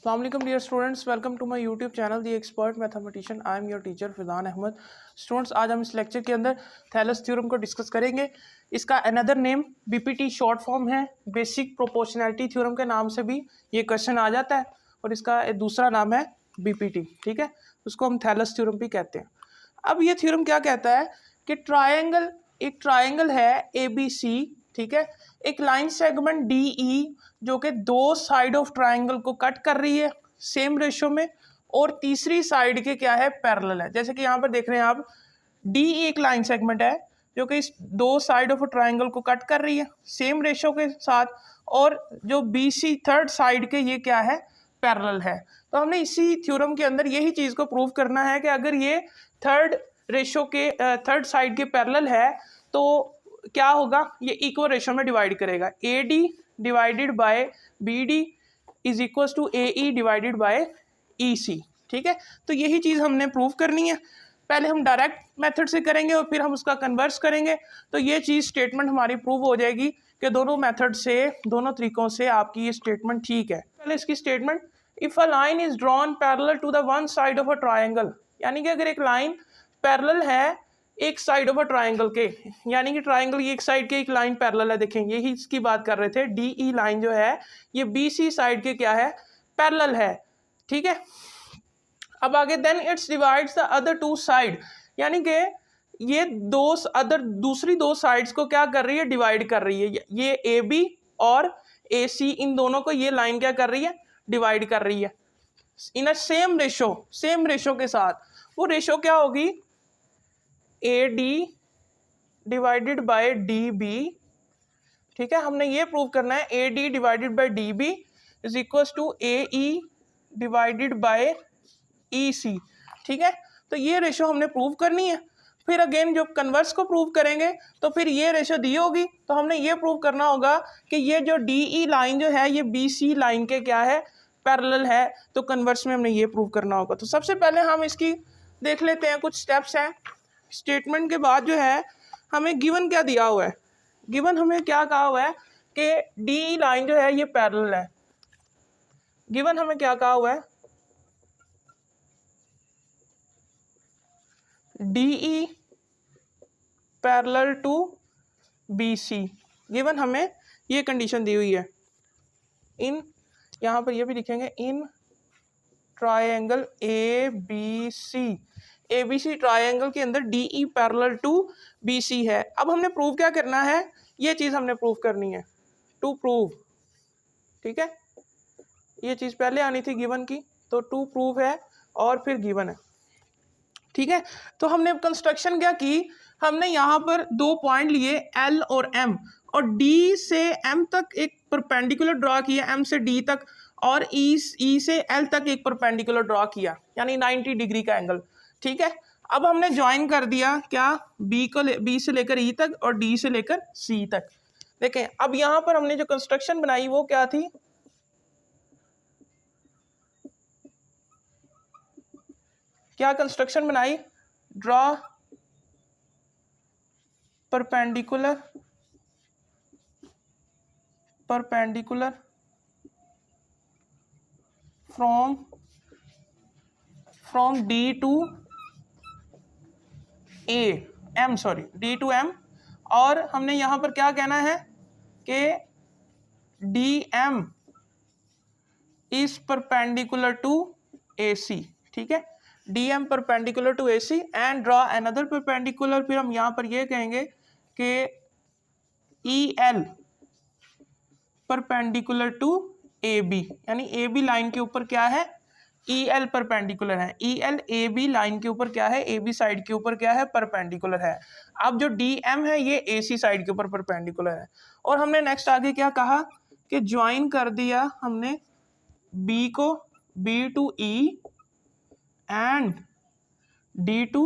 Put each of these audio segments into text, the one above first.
अस्सलाम वालेकुम dear students, welcome to my YouTube channel the expert mathematician. I am your teacher Fizan Ahmad. Students, आज हम इस लेक्चर के अंदर थैलस थ्योरम को डिस्कस करेंगे। इसका another name BPT short form है, बेसिक प्रोपोर्शनैलिटी थ्योरम के नाम से भी ये क्वेश्चन आ जाता है, और इसका दूसरा नाम है बीपीटी। ठीक है, उसको हम थैलस थ्योरम भी कहते हैं। अब ये थ्योरम क्या कहता है कि एक ट्रायंगल है ABC, ठीक है, एक लाइन सेगमेंट DE जो कि दो साइड ऑफ ट्रायंगल को कट कर रही है सेम रेशो में, और तीसरी साइड के क्या है, पैरेलल है। जैसे कि यहाँ पर देख रहे हैं आप, DE एक लाइन सेगमेंट है जो कि इस दो साइड ऑफ ट्रायंगल को कट कर रही है सेम रेशो के साथ, और जो BC थर्ड साइड के ये क्या है, पैरेलल है। तो हमने इसी थ्योरम के अंदर यही चीज़ को प्रूव करना है कि अगर ये थर्ड साइड के पैरेलल है तो क्या होगा, ये इक्वल रेशो में डिवाइड करेगा। AD divided by BD is equal to AE divided by EC। ठीक है, तो यही चीज़ हमने प्रूव करनी है। पहले हम डायरेक्ट मेथड से करेंगे और फिर हम उसका कन्वर्स करेंगे, तो ये चीज़ स्टेटमेंट हमारी प्रूव हो जाएगी कि दोनों मेथड से, दोनों तरीकों से आपकी ये स्टेटमेंट ठीक है। पहले इसकी statement, if a line is drawn parallel to the one side of a triangle, यानी कि अगर एक लाइन पैरेलल है एक साइड ऑफ अ ट्रायंगल के, यानी कि ट्रायंगल की एक साइड के एक लाइन पैरेलल है। देखें, यही इसकी बात कर रहे थे, DE लाइन जो है ये BC साइड के क्या है, पैरेलल है। ठीक है, अब आगे, then it's divides the other two side, यानी कि ये दूसरी दो साइड्स को क्या कर रही है, डिवाइड कर रही है। ये AB और AC, इन दोनों को ये लाइन क्या कर रही है, डिवाइड कर रही है इन अ सेम रेशो के साथ। वो रेशो क्या होगी, AD डिवाइडेड बाय DB। ठीक है, हमने ये प्रूव करना है AD divided by DB is equal to AE divided by EC। ठीक है, तो ये रेशो हमने प्रूव करनी है। फिर अगेन जब कन्वर्स को प्रूव करेंगे तो फिर ये रेशो दी होगी, तो हमने ये प्रूव करना होगा कि ये जो DE लाइन जो है ये BC लाइन के क्या है, पैरेलल है। तो कन्वर्स में हमने ये प्रूव करना होगा। तो सबसे पहले हम इसकी देख लेते हैं, कुछ स्टेप्स हैं। स्टेटमेंट के बाद जो है हमें गिवन क्या दिया हुआ है, गिवन हमें क्या कहा हुआ है कि DE लाइन जो है ये पैरेलल है। गिवन हमें क्या कहा हुआ है, DE parallel to BC। Given हमें ये कंडीशन दी हुई है। इन यहाँ पर ये भी लिखेंगे, इन ट्रायंगल ABC ट्रायंगल के अंदर DE पैरेलल टू BC है। अब हमने प्रूव क्या करना है, ये चीज़ हमने प्रूव करनी है, टू प्रूव। ठीक है, ये चीज़ पहले आनी थी गिवन की, तो टू प्रूव है और फिर गिवन है। ठीक है, तो हमने कंस्ट्रक्शन क्या की, हमने यहाँ पर दो पॉइंट लिए L और M, और D से M तक एक परपेंडिकुलर ड्रॉ किया, M से D तक, और E से L तक एक परपेंडिकुलर ड्रॉ किया, यानी 90 डिग्री का एंगल। ठीक है, अब हमने ज्वाइन कर दिया क्या, B से लेकर E तक और D से लेकर C तक। देखें, अब यहाँ पर हमने जो कंस्ट्रक्शन बनाई वो क्या थी, क्या कंस्ट्रक्शन बनाई, draw perpendicular from D to D to M, और हमने यहाँ पर क्या कहना है कि DM is perpendicular to AC। ठीक है, DM perpendicular to AC and draw another perpendicular, फिर हम यहाँ पर ये कहेंगे कि EL परपेंडिकुलर टू AB, यानी AB लाइन के ऊपर क्या है, EL परपेंडिकुलर है। EL AB लाइन के ऊपर क्या है, AB साइड के ऊपर क्या है, परपेंडिकुलर है। अब जो DM है ये AC साइड के ऊपर परपेंडिकुलर है। और हमने नेक्स्ट आगे क्या कहा कि ज्वाइन कर दिया हमने B को B to E and D to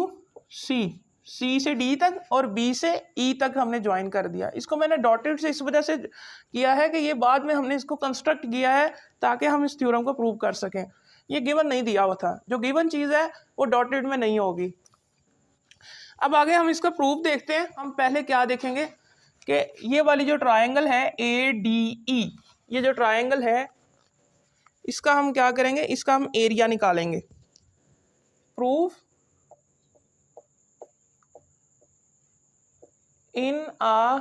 C से D तक और B से E तक हमने ज्वाइन कर दिया। इसको मैंने डॉटेड से इस वजह से किया है कि ये बाद में हमने इसको कंस्ट्रक्ट किया है ताकि हम इस थ्योरम को प्रूव कर सकें। ये गिवन नहीं दिया हुआ था, जो गिवन चीज़ है वो डॉटेड में नहीं होगी। अब आगे हम इसका प्रूफ देखते हैं। हम पहले क्या देखेंगे कि ये वाली जो ट्रायंगल है ADE, ये जो ट्रायंगल है इसका हम क्या करेंगे, इसका हम एरिया निकालेंगे। Prove in a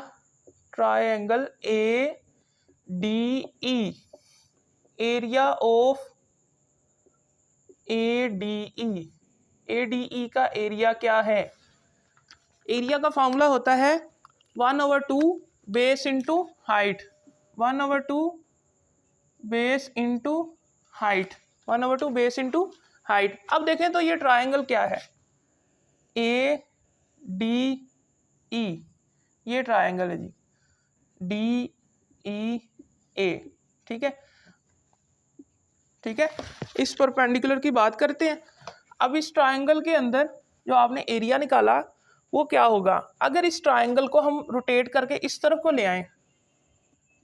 triangle A D E, area of A D E, A D E का एरिया क्या है? एरिया का फॉर्मूला होता है 1/2 base into height, 1/2 base into height, 1/2 base into height. अब देखें तो ये ट्राइंगल क्या है, ए डी ई, ये ट्राइंगल है जी, डी ई ए, ठीक है, ठीक है। इस परपेंडिकुलर की बात करते हैं। अब इस ट्राइंगल के अंदर जो आपने एरिया निकाला वो क्या होगा, अगर इस ट्राइंगल को हम रोटेट करके इस तरफ को ले आए,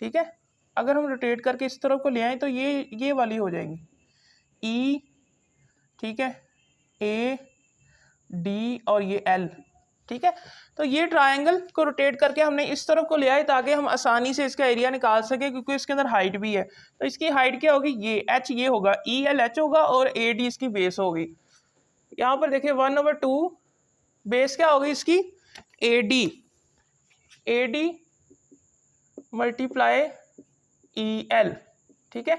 ठीक है, अगर हम रोटेट करके इस तरफ को ले आए तो ये वाली हो जाएगी ई, ठीक है, ए डी और ये एल, ठीक है। तो ये ट्रायंगल को रोटेट करके हमने इस तरफ को ले आए ताकि हम आसानी से इसका एरिया निकाल सके, क्योंकि इसके अंदर हाइट भी है। तो इसकी हाइट क्या होगी, ये एच ये होगा, ई एल एच होगा और ए डी इसकी बेस होगी। यहाँ पर देखिए 1/2 बेस क्या होगी इसकी, A D multiply E L, ठीक है।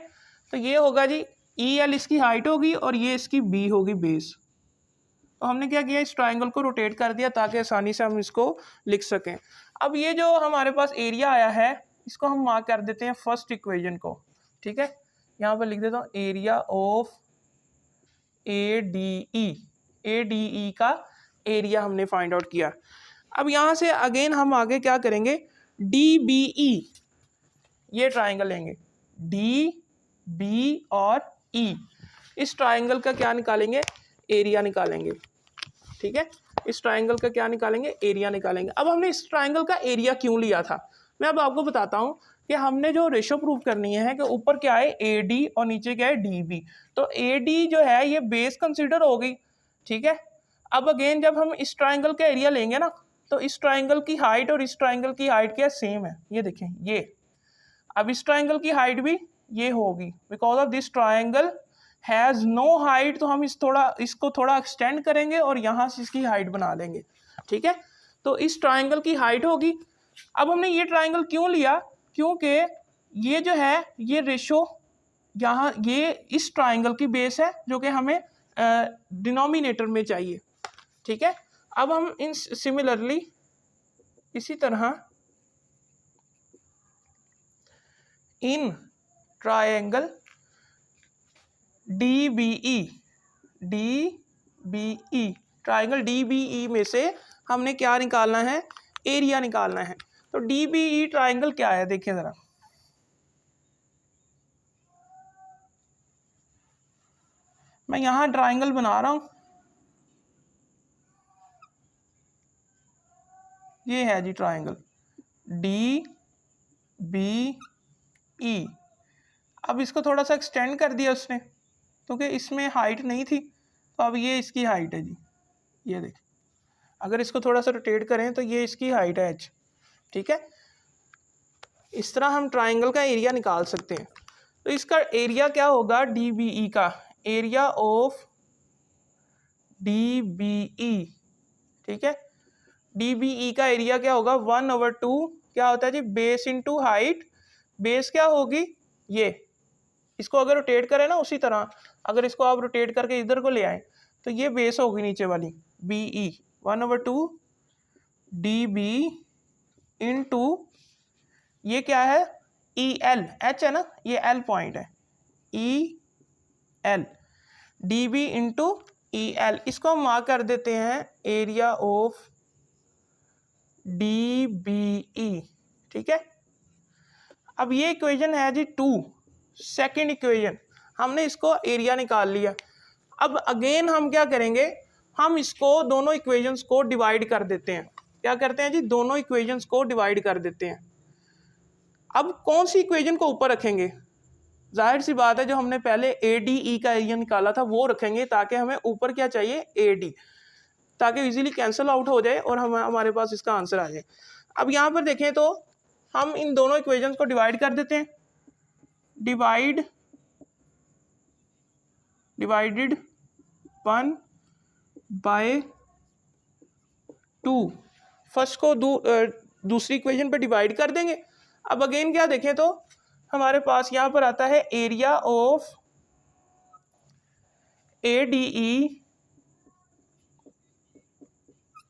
तो ये होगा जी ई एल इसकी हाइट होगी और ये इसकी बी होगी बेस। तो हमने क्या किया, इस ट्राइंगल को रोटेट कर दिया ताकि आसानी से हम इसको लिख सकें। अब ये जो हमारे पास एरिया आया है इसको हम मार्क कर देते हैं फर्स्ट इक्वेशन को, ठीक है। यहाँ पर लिख देता हूँ area of A D E का एरिया हमने फाइंड आउट किया। अब यहाँ से अगेन हम आगे क्या करेंगे, डी बी ई, ये ट्राइंगल लेंगे, डी बी और ई, इस ट्राइंगल का क्या निकालेंगे, एरिया निकालेंगे, ठीक है। इस ट्राइंगल का क्या निकालेंगे, एरिया निकालेंगे। अब हमने इस ट्राइंगल का एरिया क्यों लिया था, मैं अब आपको बताता हूँ कि हमने जो रेशो प्रूव करनी है कि ऊपर क्या है ए डी और नीचे क्या है डी बी। तो ए डी जो है ये बेस कंसिडर हो गई, ठीक है। अब अगेन जब हम इस ट्राइंगल का एरिया लेंगे ना, तो इस ट्राइंगल की हाइट और इस ट्राइंगल की हाइट क्या सेम है, ये देखें ये। अब इस ट्राइंगल की हाइट भी ये होगी, because of this triangle has no height, तो हम इसको थोड़ा एक्सटेंड करेंगे और यहाँ से इसकी हाइट बना लेंगे, ठीक है। तो इस ट्राइंगल की हाइट होगी। अब हमने ये ट्राइंगल क्यों लिया, क्योंकि ये जो है ये रेशो यहाँ ये इस ट्राइंगल की बेस है जो कि हमें डिनोमिनेटर में चाहिए, ठीक है। अब हम इन सिमिलरली इसी तरह in triangle D B E, triangle D B E में से हमने क्या निकालना है, एरिया निकालना है। तो डी बी ई ट्राइंगल क्या है, देखिए ज़रा, मैं यहाँ ट्राइंगल बना रहा हूँ, ये है जी ट्राइंगल डी बी ई। अब इसको थोड़ा सा एक्सटेंड कर दिया उसने, क्योंकि इसमें हाइट नहीं थी, तो अब ये इसकी हाइट है जी, ये देखिए। अगर इसको थोड़ा सा रोटेट करें तो ये इसकी हाइट है एच, ठीक है। इस तरह हम ट्राइंगल का एरिया निकाल सकते हैं। तो इसका एरिया क्या होगा, डी बी ई का area of D B E, ठीक है। डी बी ई का एरिया क्या होगा, 1/2 क्या होता है जी, बेस इंटू हाइट। बेस क्या होगी, ये, इसको अगर रोटेट करें ना उसी तरह, अगर इसको आप रोटेट करके इधर को ले आए तो ये बेस होगी नीचे वाली B E, 1/2 D B into ये क्या है, ई एल, एच है ना, ये एल पॉइंट है, E L, D B into E L. इसको हम मार्क कर देते हैं area of D B E, ठीक है। अब ये इक्वेशन है जी 2, सेकेंड इक्वेशन, हमने इसको एरिया निकाल लिया। अब अगेन हम क्या करेंगे, हम इसको दोनों इक्वेशंस को डिवाइड कर देते हैं। क्या करते हैं जी, दोनों इक्वेशंस को डिवाइड कर देते हैं। अब कौन सी इक्वेशन को ऊपर रखेंगे, जाहिर सी बात है जो हमने पहले ए डी ई का एरिया निकाला था वो रखेंगे, ताकि हमें ऊपर क्या चाहिए, ए डी, ताकि इजीली कैंसिल आउट हो जाए और हमारे पास इसका आंसर आ जाए। अब यहाँ पर देखें तो हम इन दोनों इक्वेशंस को डिवाइड कर देते हैं, डिवाइड डिवाइडेड 1/2। फर्स्ट को दूसरी इक्वेशन पे डिवाइड कर देंगे। अब अगेन क्या देखें तो हमारे पास यहाँ पर आता है एरिया ऑफ ADE,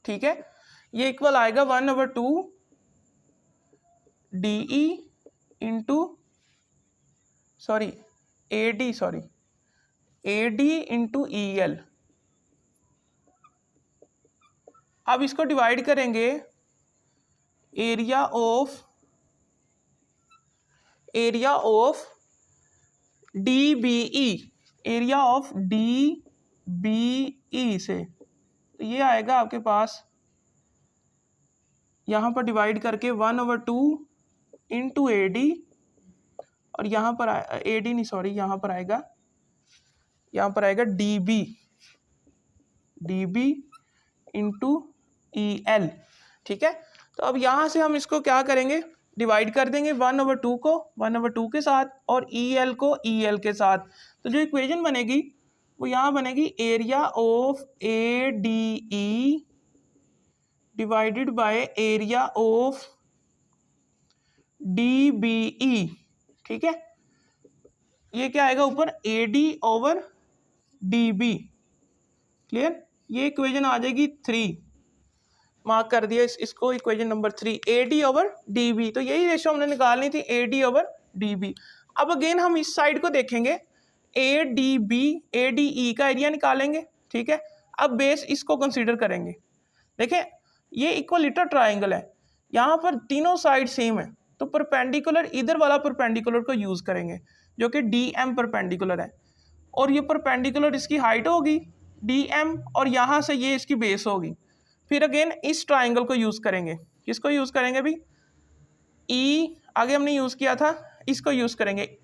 ठीक है, ये इक्वल आएगा 1/2 DE into AD into EL। अब इसको डिवाइड करेंगे area of DBE, area of DBE से, तो ये आएगा आपके पास यहाँ पर डिवाइड करके 1/2 इंटू AD, और यहाँ पर AD नहीं सॉरी यहाँ पर आएगा DB इंटू EL, ठीक है। तो अब यहाँ से हम इसको क्या करेंगे, डिवाइड कर देंगे 1/2 को 1/2 के साथ और EL को EL के साथ। तो जो इक्वेशन बनेगी वो यहाँ बनेगी area of ADE divided by area of DBE, ठीक है। ये क्या आएगा ऊपर AD ओवर DB, क्लियर। ये इक्वेशन आ जाएगी 3, मार्क कर दिया इसको equation number 3, AD over DB। तो यही रेशो हमने निकालनी थी, AD ओवर DB। अब अगेन हम इस साइड को देखेंगे, ADE का एरिया निकालेंगे, ठीक है। अब बेस इसको कंसीडर करेंगे। देखें ये इक्वलिटर ट्राइंगल है, यहाँ पर तीनों साइड सेम है, तो परपेंडिकुलर इधर वाला परपेंडिकुलर को यूज करेंगे जो कि DM परपेंडिकुलर है, और ये परपेंडिकुलर इसकी हाइट होगी DM, और यहाँ से ये इसकी बेस होगी। फिर अगेन इस ट्राइंगल को यूज करेंगे, किसको यूज करेंगे भी, आगे हमने यूज किया था, इसको यूज करेंगे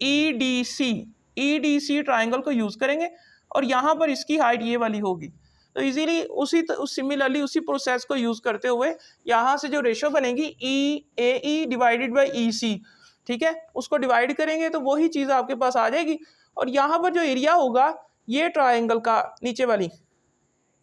EDC ट्राइंगल को यूज करेंगे, और यहाँ पर इसकी हाइट ये वाली होगी। तो इजीली सिमिलरली उसी प्रोसेस को यूज करते हुए यहाँ से जो रेशो बनेगी AE डिवाइडेड बाई EC, ठीक है, उसको डिवाइड करेंगे तो वही चीज़ आपके पास आ जाएगी। और यहाँ पर जो एरिया होगा ये ट्राइंगल का नीचे वाली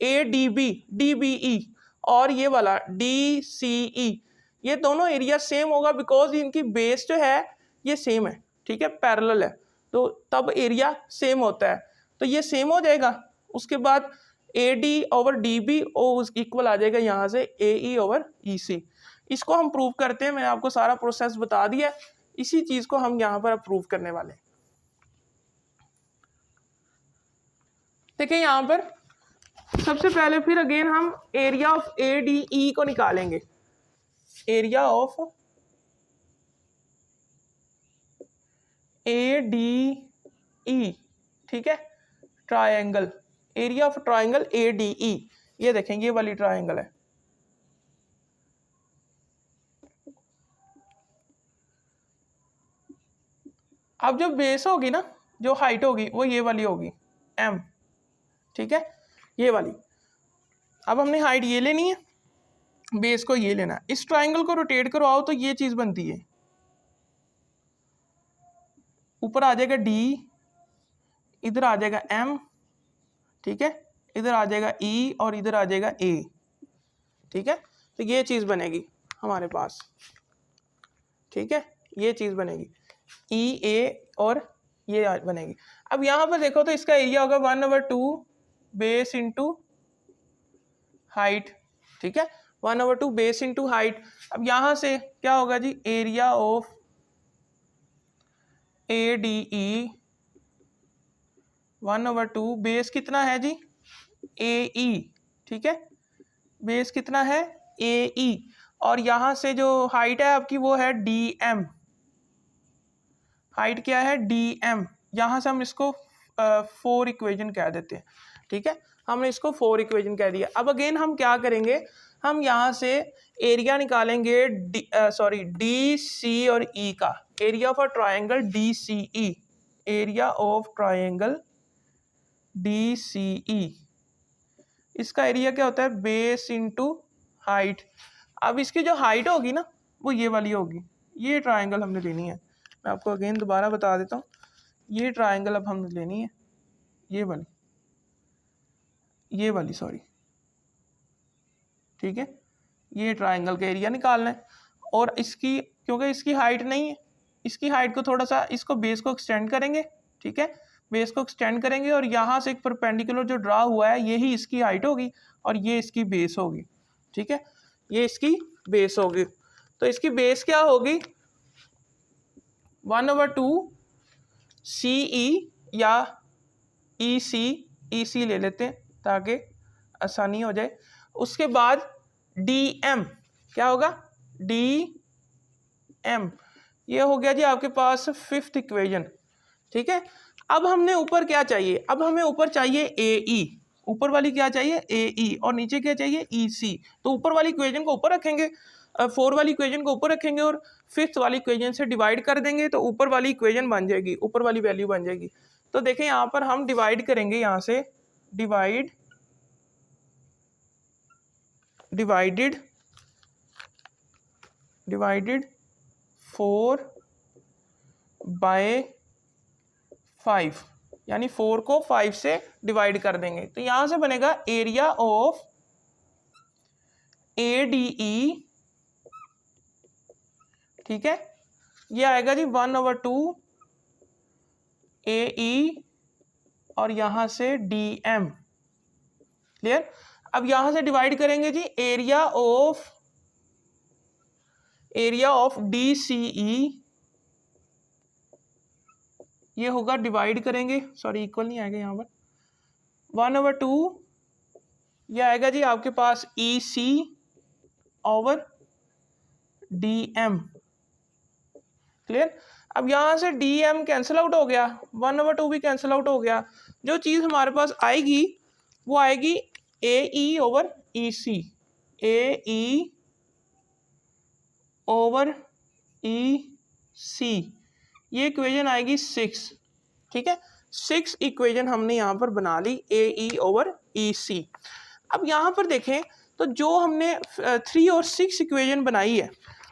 DBE और ये वाला DCE, ये दोनों एरिया सेम होगा बिकॉज इनकी बेस जो है ये सेम है, ठीक है, पैरेलल है, तो तब एरिया सेम होता है, तो ये सेम हो जाएगा। उसके बाद AD ओवर DB और इक्वल आ जाएगा यहाँ से AE ओवर EC। इसको हम प्रूव करते हैं, मैंने आपको सारा प्रोसेस बता दिया, इसी चीज़ को हम यहाँ पर प्रूव करने वाले हैं। देखिए यहाँ पर सबसे पहले फिर अगेन हम एरिया ऑफ ADE को निकालेंगे, एरिया ऑफ ADE, ठीक है, triangle, area of triangle ADE। ये देखेंगे ये वाली ट्रायंगल है, अब जो बेस होगी ना, जो हाइट होगी वो ये वाली होगी M, ठीक है, ये वाली। अब हमने हाइट ये लेनी है, बेस को ये लेना है। इस ट्राइंगल को रोटेट करवाओ तो ये चीज़ बनती है, ऊपर आ जाएगा D, इधर आ जाएगा M, ठीक है, इधर आ जाएगा E और इधर आ जाएगा A, ठीक है। तो ये चीज़ बनेगी हमारे पास, ठीक है, ये चीज़ बनेगी EA और ये बनेगी। अब यहाँ पर देखो तो इसका एरिया होगा 1/2 बेस इंटू हाइट, ठीक है, 1/2 बेस इंटू हाइट। अब यहाँ से क्या होगा जी, एरिया ऑफ ADE 1/2 बेस कितना है जी AE, ठीक है, बेस कितना है AE, और यहाँ से जो हाइट है आपकी वो है DM, हाइट क्या है DM, यहाँ से हम इसको 4 इक्वेशन कह देते हैं, ठीक है, हमने इसको 4 इक्वेशन कह दिया। अब अगेन हम क्या करेंगे, हम यहाँ से एरिया निकालेंगे DC और E का, area of a triangle DCE, area of triangle DCE, इसका एरिया क्या होता है बेस इंटू हाइट। अब इसकी जो हाइट होगी ना वो ये वाली होगी, ये ट्रायंगल हमने लेनी है, मैं आपको अगेन दोबारा बता देता हूँ, ये ट्रायंगल अब हमने लेनी है, ये वाली सॉरी, ठीक है, ये ट्राइंगल का एरिया निकालना है। और इसकी, क्योंकि इसकी हाइट नहीं है, इसकी हाइट को थोड़ा सा, इसको बेस को एक्सटेंड करेंगे, ठीक है, बेस को एक्सटेंड करेंगे और यहाँ से एक परपेंडिकुलर जो ड्रा हुआ है यही इसकी हाइट होगी और ये इसकी बेस होगी, ठीक है, ये इसकी बेस होगी। तो इसकी बेस क्या होगी, 1/2 CE या EC ले लेते हैं ताकि आसानी हो जाए। उसके बाद DM क्या होगा, DM, ये हो गया जी आपके पास 5th इक्वेशन, ठीक है। अब हमने ऊपर क्या चाहिए, अब हमें ऊपर चाहिए AE, ऊपर वाली क्या चाहिए AE और नीचे क्या चाहिए EC। तो ऊपर वाली इक्वेशन को ऊपर रखेंगे, 4 वाली इक्वेशन को ऊपर रखेंगे और 5th वाली इक्वेशन से डिवाइड कर देंगे तो ऊपर वाली इक्वेशन बन जाएगी, ऊपर वाली वैल्यू बन जाएगी। तो देखें यहाँ पर हम डिवाइड करेंगे, यहाँ से डिवाइडेड 4/5, यानी 4 को 5 से डिवाइड कर देंगे तो यहाँ से बनेगा एरिया ऑफ ADE, ठीक है, ये आएगा जी 1/2 AE और यहाँ से DM, क्लियर। अब यहाँ से डिवाइड करेंगे जी एरिया ऑफ DCE, ये होगा, डिवाइड करेंगे, सॉरी इक्वल नहीं आएगा यहाँ पर, 1/2 ये आएगा जी आपके पास EC ओवर DM, क्लियर। अब यहाँ से DM कैंसिल आउट हो गया, 1/2 भी कैंसिल आउट हो गया, जो चीज़ हमारे पास आएगी वो आएगी AE over EC, AE over EC, ये इक्वेशन आएगी 6, ठीक है, 6 इक्वेशन हमने यहाँ पर बना ली AE ओवर EC। अब यहाँ पर देखें तो जो हमने 3 और 6 इक्वेशन बनाई है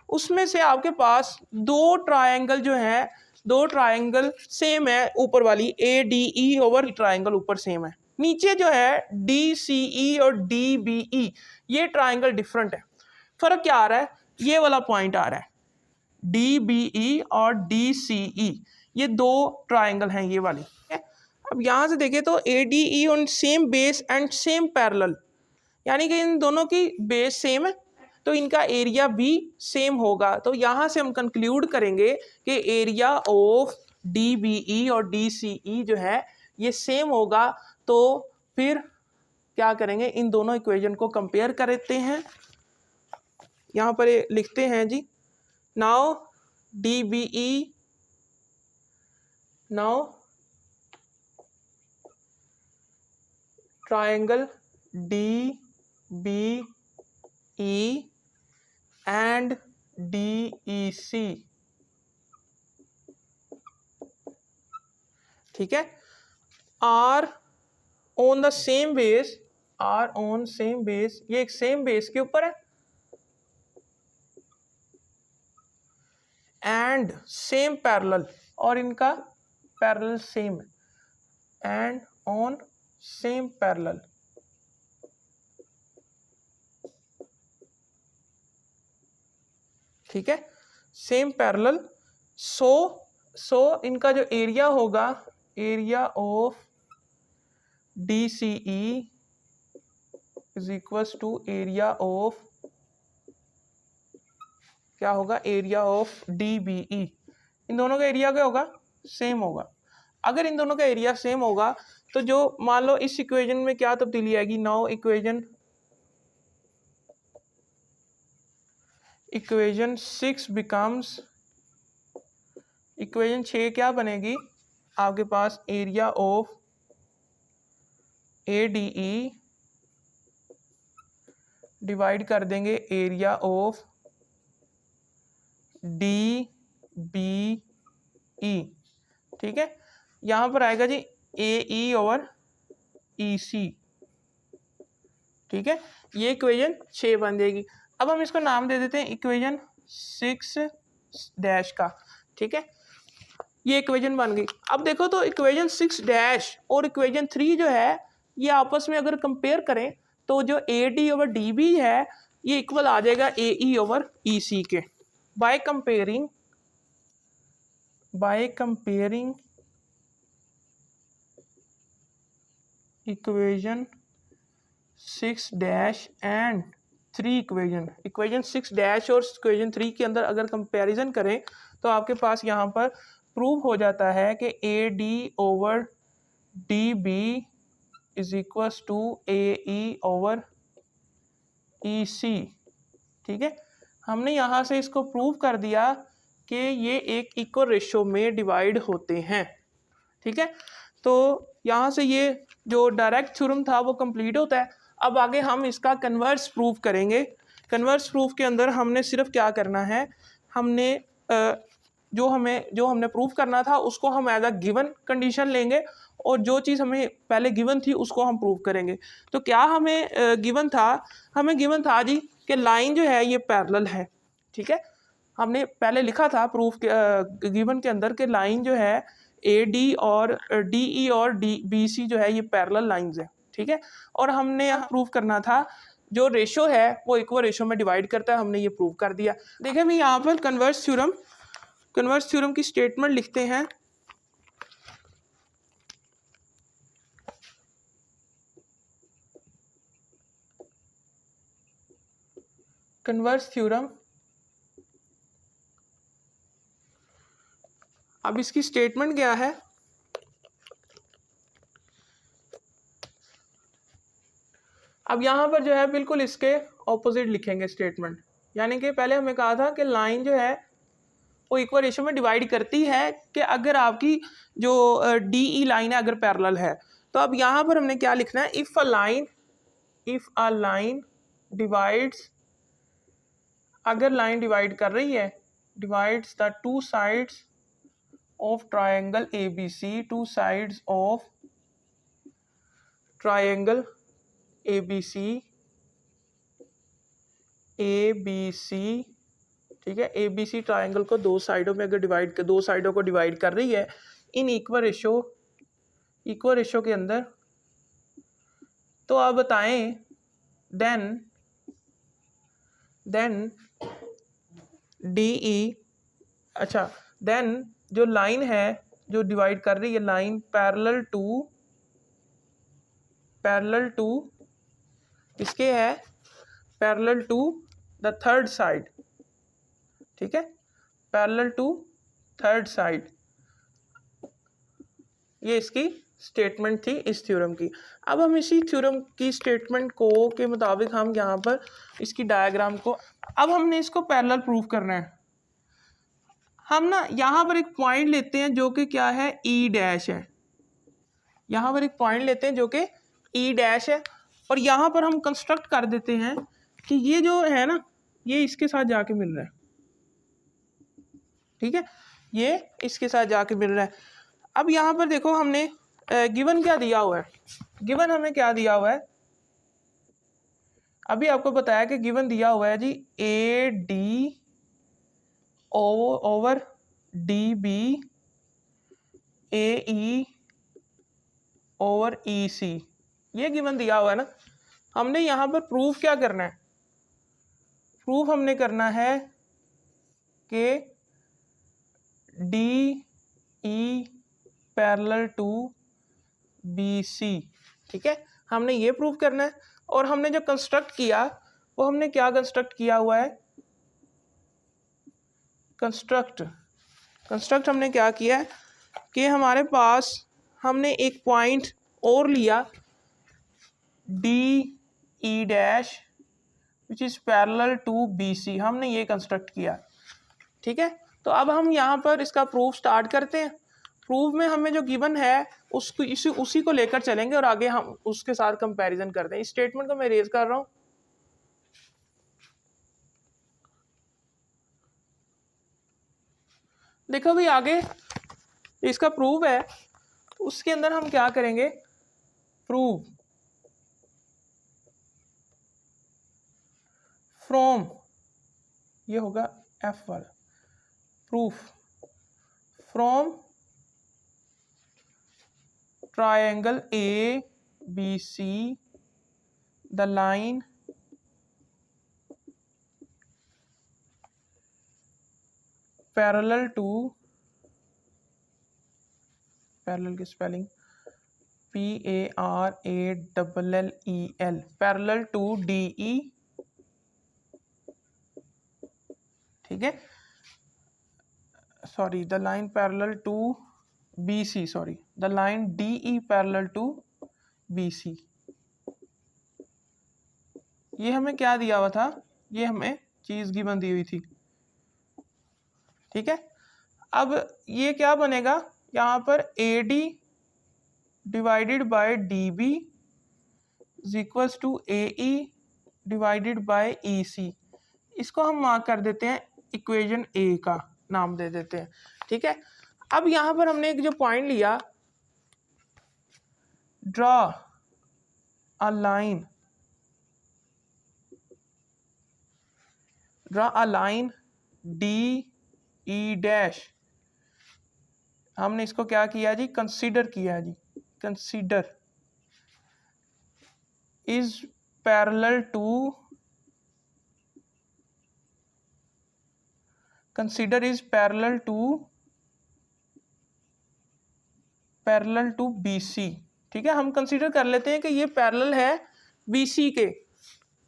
उसमें से आपके पास 2 ट्रायंगल जो हैं, 2 ट्रायंगल सेम है, ऊपर वाली ADE ओवर ट्रायंगल ऊपर सेम है, नीचे जो है DCE और DBE ये ट्रायंगल डिफरेंट है। फर्क क्या आ रहा है, ये वाला पॉइंट आ रहा है, DBE और DCE ये 2 ट्रायंगल हैं ये वाली, है? अब यहाँ से देखें तो ADE on same base and same parallel, यानी कि इन दोनों की बेस सेम है तो इनका एरिया भी सेम होगा। तो यहाँ से हम कंक्लूड करेंगे कि एरिया ऑफ DBE और DCE जो है ये सेम होगा। तो फिर क्या करेंगे, इन दोनों इक्वेशन को कंपेयर करते हैं, यहाँ पर लिखते हैं जी, now DBE, now triangle DBE and DEC, ठीक है, are on the same base, are on same base, ये एक सेम बेस के ऊपर है, एंड सेम पैरेलल, और इनका पैरेलल सेम है, एंड ऑन सेम पैरेलल, ठीक है, सेम पैरेलल। सो इनका जो एरिया होगा, area of DCE is equals to area of, क्या होगा, एरिया ऑफ DBE। इन दोनों का एरिया क्या होगा, सेम होगा। अगर इन दोनों का एरिया सेम होगा तो जो, मान लो इस इक्वेशन में क्या तब्दीली आएगी, नाउ इक्वेशन 6 बिकम्स, इक्वेशन 6 क्या बनेगी आपके पास, एरिया ऑफ ADE डिवाइड कर देंगे एरिया ऑफ DBE, ठीक है, यहाँ पर आएगा जी AE ओवर EC, ठीक है, ये इक्वेशन 6 बन जाएगी। अब हम इसको नाम दे देते हैं इक्वेशन 6 डैश का, ठीक है। ये इक्वेशन बन गई। अब देखो तो इक्वेशन 6 डैश और इक्वेशन 3 जो है ये आपस में अगर कंपेयर करें तो जो A D over D B है ये इक्वल आ जाएगा ए ई ओवर ई सी के। By comparing equation 6 dash and 3 equation 6 dash और इक्वेशन 3 के अंदर अगर कंपैरिजन करें तो आपके पास यहाँ पर प्रूव हो जाता है कि A D over D B is equals to A E over E C. ठीक है, हमने यहाँ से इसको प्रूव कर दिया कि ये एक इक्वल रेशो में डिवाइड होते हैं। ठीक है, तो यहाँ से ये जो डायरेक्ट थ्योरम था वो कंप्लीट होता है। अब आगे हम इसका कन्वर्स प्रूफ करेंगे। कन्वर्स प्रूफ के अंदर हमने सिर्फ क्या करना है, हमने जो हमने प्रूफ करना था उसको हम एज अ गिवन कंडीशन लेंगे और जो चीज़ हमें पहले गिवन थी उसको हम प्रूव करेंगे। तो क्या हमें गिवन था, हमें गिवन था जी कि लाइन जो है ये पैरेलल है। ठीक है, हमने पहले लिखा था प्रूफ के गिवन के अंदर कि लाइन जो है ए डी और डी ई और डी बी सी जो है ये पैरेलल लाइंस है। ठीक है, और हमने यहाँ प्रूव करना था जो रेशो है वो इक्वल रेशो में डिवाइड करता है, हमने ये प्रूव कर दिया। देखिए भाई यहाँ पर कन्वर्स थ्योरम की स्टेटमेंट लिखते हैं। कन्वर्स थ्योरम, अब इसकी स्टेटमेंट क्या है, अब यहाँ पर जो है बिल्कुल इसके ऑपोजिट लिखेंगे स्टेटमेंट। यानी कि पहले हमें कहा था कि लाइन जो है वो इक्वल रेशो में डिवाइड करती है कि अगर आपकी जो डी ई लाइन है अगर पैरेलल है। तो अब यहाँ पर हमने क्या लिखना है, इफ़ अ लाइन डिवाइड्स, अगर लाइन डिवाइड कर रही है, divides the two sides of triangle A B C, two sides of triangle A B C. ठीक है, ए बी सी ट्राइंगल को दो साइडों में अगर दो साइडों को डिवाइड कर रही है इन इक्वल रेशो के अंदर, तो आप बताएं देन डी ई, अच्छा देन जो लाइन है जो डिवाइड कर रही है लाइन पैरेलल टू इसके है, parallel to the third side. ठीक है, पैरेलल टू थर्ड साइड, ये इसकी स्टेटमेंट थी इस थ्योरम की। अब हम इसी थ्योरम की स्टेटमेंट को के मुताबिक हम यहाँ पर इसकी डायग्राम को, अब हमने इसको पैरेलल प्रूफ करना है। हम ना यहाँ पर एक पॉइंट लेते हैं जो कि क्या है, ई डैश है। यहाँ पर एक पॉइंट लेते हैं जो कि ई डैश है और यहाँ पर हम कंस्ट्रक्ट कर देते हैं कि ये जो है ना ये इसके साथ जाके मिल रहा है। ठीक है, ये इसके साथ जाके मिल रहा है। अब यहाँ पर देखो हमने गिवन क्या दिया हुआ है, गिवन हमें क्या दिया हुआ है, अभी आपको बताया कि गिवन दिया हुआ है जी A D over D B A E over E C, ये गिवन दिया हुआ है ना। हमने यहाँ पर प्रूफ क्या करना है, प्रूफ हमने करना है कि D E parallel to B C. ठीक है, हमने ये प्रूव करना है और हमने जो कंस्ट्रक्ट किया वो हमने क्या कंस्ट्रक्ट किया हुआ है, कंस्ट्रक्ट हमने क्या किया है कि हमारे पास हमने एक पॉइंट और लिया D E dash which is parallel to B C, हमने ये कंस्ट्रक्ट किया। ठीक है, तो अब हम यहाँ पर इसका प्रूफ स्टार्ट करते हैं। प्रूफ में हमें जो गिवन है उसको उसी को लेकर चलेंगे और आगे हम उसके साथ कंपैरिजन करते हैं। इस स्टेटमेंट को मैं रेज कर रहा हूँ। देखो भाई आगे इसका प्रूफ है, तो उसके अंदर हम क्या करेंगे, प्रूव फ्रॉम, ये होगा एफ वाला, proof from triangle ABC, the line parallel to, parallel की spelling PARALLEL, parallel to DE, ठीक है, sorry the line parallel to BC, sorry the line DE parallel to BC। ये हमें क्या दिया हुआ था, ये हमें चीज गिवन दी हुई थी, ठीक है। अब ये क्या बनेगा, यहाँ पर AD divided by DB is equals to AE divided by EC। इसको हम मार्क कर देते हैं, इक्वेशन A का नाम दे देते हैं, ठीक है। अब यहाँ पर हमने एक जो पॉइंट लिया, draw a line, draw a line DE dash, हमने इसको क्या किया जी, कंसीडर किया जी, consider is parallel to, consider is parallel to BC, ठीक है। हम कंसीडर कर लेते हैं कि ये पैरेलल है BC के,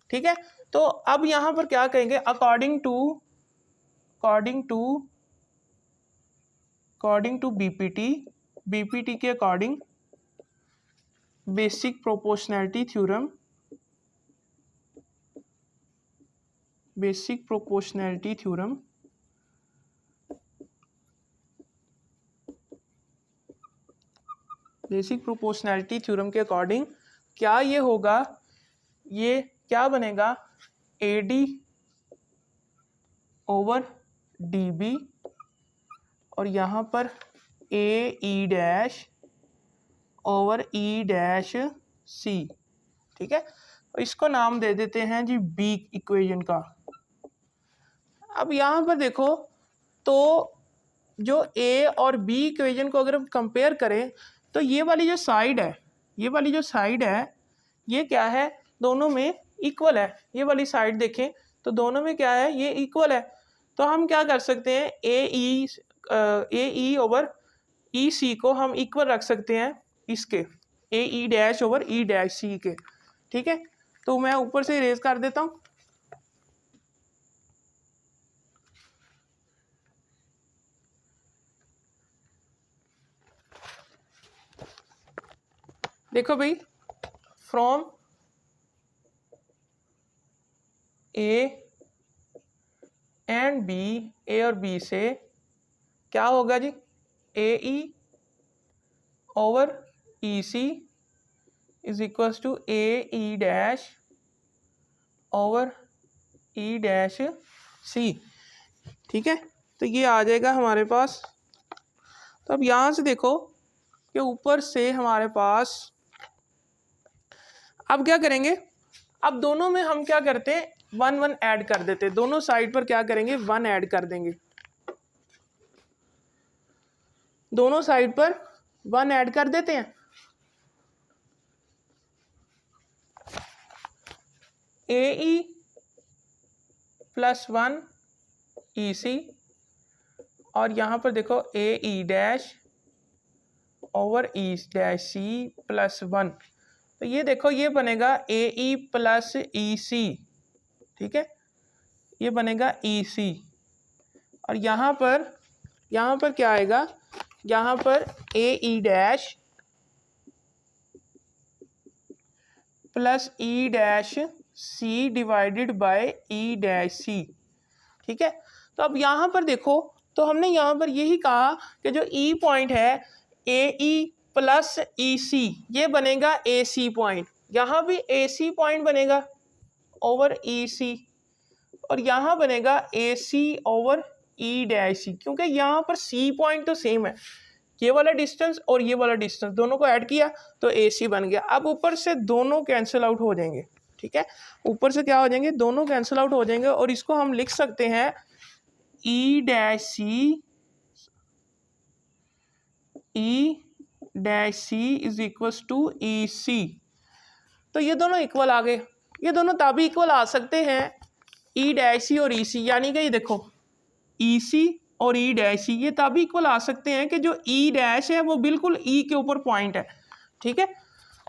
ठीक है। तो अब यहां पर क्या कहेंगे, अकॉर्डिंग टू BPT के according, basic proportionality theorem, basic proportionality theorem, basic proportionality theorem के अकॉर्डिंग क्या ये होगा, ये क्या बनेगा, AD ओवर DB और यहाँ पर AE dash over E dash C, ठीक है। इसको नाम दे देते हैं जी B इक्वेशन का। अब यहाँ पर देखो, तो जो A और B इक्वेशन को अगर हम कंपेयर करें, तो ये वाली जो साइड है, ये वाली जो साइड है, ये क्या है, दोनों में इक्वल है। ये वाली साइड देखें तो दोनों में क्या है, ये इक्वल है। तो हम क्या कर सकते हैं, AE ओवर EC को हम इक्वल रख सकते हैं इसके, AE dash over E dash C के, ठीक है। तो मैं ऊपर से इरेज कर देता हूँ, देखो भाई, from A and B, A और B से क्या होगा जी, AE over EC is equals to AE dash over E dash C, ठीक है। तो ये आ जाएगा हमारे पास। तो अब यहाँ से देखो कि ऊपर से हमारे पास, अब क्या करेंगे, अब दोनों में हम क्या करते हैं, 1 1 ऐड कर देते हैं, दोनों साइड पर क्या करेंगे, 1 ऐड कर देंगे, दोनों साइड पर 1 ऐड कर देते हैं। AE प्लस 1 EC और यहाँ पर देखो AE dash over E dash C plus 1, तो ये देखो ये बनेगा AE प्लस EC, ठीक है, ये बनेगा EC। और यहाँ पर क्या आएगा, यहाँ पर AE dash plus E dash C divided by E dash C, ठीक है। तो अब यहाँ पर देखो, तो हमने यहाँ पर यही कहा कि जो E पॉइंट है AE प्लस EC, ये बनेगा AC पॉइंट, यहाँ भी AC पॉइंट बनेगा ओवर EC और यहाँ बनेगा AC over E dash C, क्योंकि यहाँ पर C पॉइंट तो सेम है, ये वाला डिस्टेंस और ये वाला डिस्टेंस दोनों को ऐड किया तो AC बन गया। अब ऊपर से दोनों कैंसिल आउट हो जाएंगे, ठीक है, ऊपर से क्या हो जाएंगे, दोनों कैंसिल आउट हो जाएंगे और इसको हम लिख सकते हैं E dash C E dash C is equals to E C. तो ये दोनों इक्वल आ गए। ये दोनों तभी इक्वल आ सकते हैं ई डैश सी और ई सी, यानी कि ये देखो ई सी और ई डैश सी ये तभी इक्वल आ सकते हैं कि जो ई डैश है वो बिल्कुल ई के ऊपर पॉइंट है, ठीक है,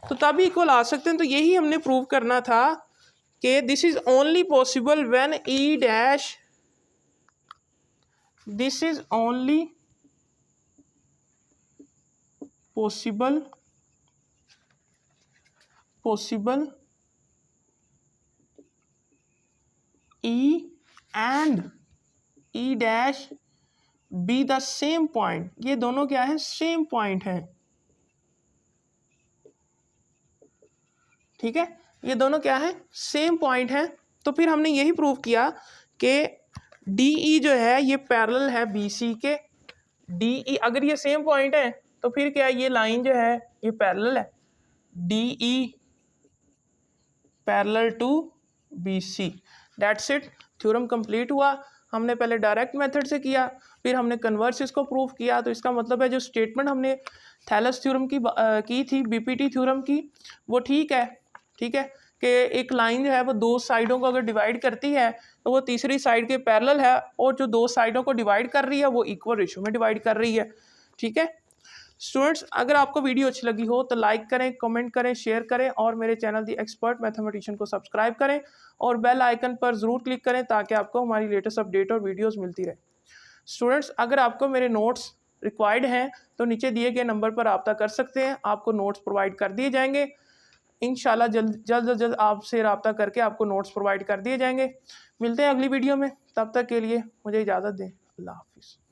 तो तभी इक्वल आ सकते हैं। तो यही हमने प्रूव करना था कि this is only possible when E dash, this is only possible E and E dash be the same point. ये दोनों क्या है, सेम पॉइंट है, ठीक है, ये दोनों क्या है, सेम पॉइंट है। तो फिर हमने यही प्रूव किया कि डी ई जो है ये पैरेलल है बी सी के। डी ई अगर ये सेम पॉइंट है तो फिर क्या ये लाइन जो है ये पैरेलल है, D E parallel to B C. That's it, theorem complete हुआ। हमने पहले डायरेक्ट मेथड से किया, फिर हमने कन्वर्स इसको प्रूव किया। तो इसका मतलब है जो स्टेटमेंट हमने थैलस थ्योरम की थी, बीपीटी थ्योरम की, वो ठीक है, ठीक है, कि एक लाइन जो है वो दो साइडों को अगर डिवाइड करती है तो वो तीसरी साइड के पैरेलल है, और जो दो साइडों को डिवाइड कर रही है वो इक्वल रेशियो में डिवाइड कर रही है, ठीक है। स्टूडेंट्स, अगर आपको वीडियो अच्छी लगी हो तो लाइक करें, कमेंट करें, शेयर करें, और मेरे चैनल दी एक्सपर्ट मैथमेटिशियन को सब्सक्राइब करें और बेल आइकन पर ज़रूर क्लिक करें ताकि आपको हमारी लेटेस्ट अपडेट और वीडियोस मिलती रहे। स्टूडेंट्स, अगर आपको मेरे नोट्स रिक्वायर्ड हैं तो नीचे दिए गए नंबर पर रब्ता कर सकते हैं, आपको नोट्स प्रोवाइड कर दिए जाएंगे। इंशाल्लाह जल्द आपसे रब्ता करके आपको नोट्स प्रोवाइड कर दिए जाएंगे। मिलते हैं अगली वीडियो में, तब तक के लिए मुझे इजाज़त दें। अल्लाह हाफिज़।